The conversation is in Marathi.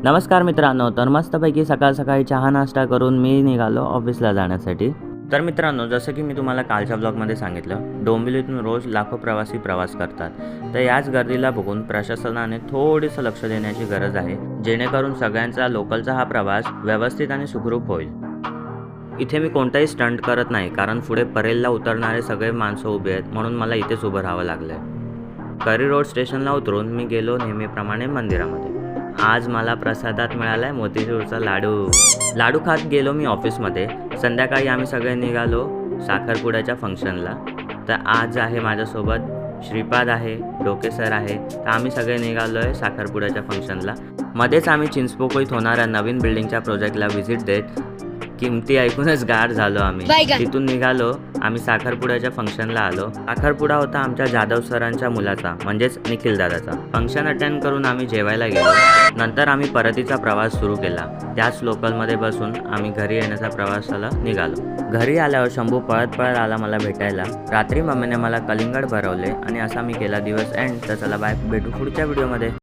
नमस्कार मित्रांनो, तर मस्तपैकी सकाळ सकाळी चहा नाश्ता करून मी निघालो ऑफिसला जाण्यासाठी. तर मित्रांनो, जसं की मी तुम्हाला कालच्या ब्लॉगमध्ये सांगितलं, डोंबिवलीतून रोज लाखो प्रवासी प्रवास करतात. तर याच गर्दीला बघून प्रशासनाने थोडंसं लक्ष देण्याची गरज आहे, जेणेकरून सगळ्यांचा लोकलचा हा प्रवास व्यवस्थित आणि सुखरूप होईल. इथे मी कोणताही स्टंट करत नाही, कारण पुढे परेलला उतरणारे सगळे माणसं उभे आहेत, म्हणून मला इथेच उभं राहावं लागलं. करी रोड स्टेशनला उतरून मी गेलो नेहमीप्रमाणे मंदिरामध्ये. आज मला प्रसादात मिळालाय मोतीचूरचा लाडू खात गेलो मी ऑफिसमध्ये. संध्याकाळी आम्ही सगळे निघालो साखरपुड्याच्या फंक्शनला. तर आज आहे माझ्यासोबत श्रीपाद आहे, डोके सर आहे. तर आम्ही सगळे निघालो आहे साखरपुड्याच्या फंक्शनला. मध्येच आम्ही चिंचपोकळीत होणाऱ्या नवीन बिल्डिंगच्या प्रोजेक्टला व्हिजिट देत किमती ऐकूनच गार झालो आम्ही. तिथून निघालो आम्ही साखरपुड्याच्या फंक्शनला आलो. साखरपुडा होता आमच्या जाधव सरांच्या मुलाचा, म्हणजेच निखिल दादाचा. फंक्शन अटेंड करून आम्ही जेवायला गेलो. नंतर आम्ही परतीचा प्रवास सुरू केला. त्याच लोकलमध्ये बसून आम्ही घरी येण्याचा प्रवासाला निघालो. घरी आल्यावर शंभू पळत पळत आला मला भेटायला. रात्री मम्मीने मला कलिंगड भरवले आणि असा मी केला दिवस एंड. तर चला बाय, भेटू पुढच्या व्हिडिओमध्ये.